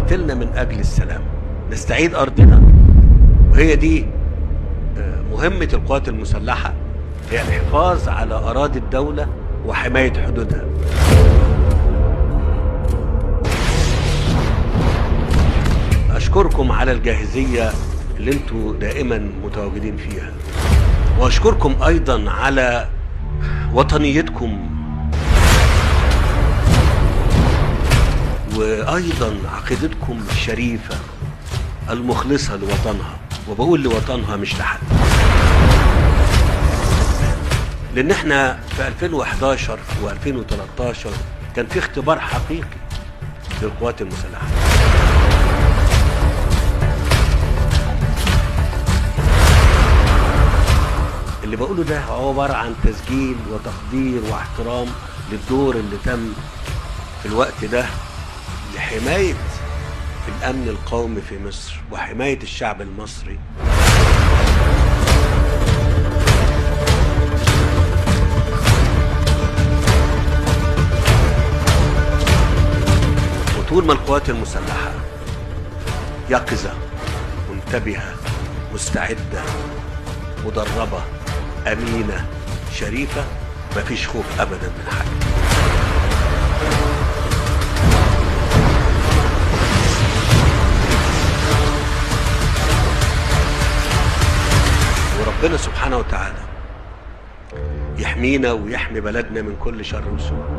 نقاتلنا من أجل السلام، نستعيد أرضنا. وهي دي مهمة القوات المسلحة، هي الحفاظ على أراضي الدولة وحماية حدودها. أشكركم على الجاهزية اللي انتوا دائما متواجدين فيها، وأشكركم أيضا على وطنيتكم وأيضا عقيدتكم الشريفة المخلصة لوطنها، وبقول لوطنها مش لحد. لأن احنا في 2011 و2013 كان في اختبار حقيقي للقوات المسلحة. اللي بقوله ده هو عبارة عن تسجيل وتقدير واحترام للدور اللي تم في الوقت ده لحماية الأمن القومي في مصر وحماية الشعب المصري. وطول ما القوات المسلحة يقظة منتبهة مستعدة مدربة أمينة شريفة، مفيش خوف أبدا من حاجة. وربنا سبحانه وتعالى يحمينا ويحمي بلدنا من كل شر وسوء.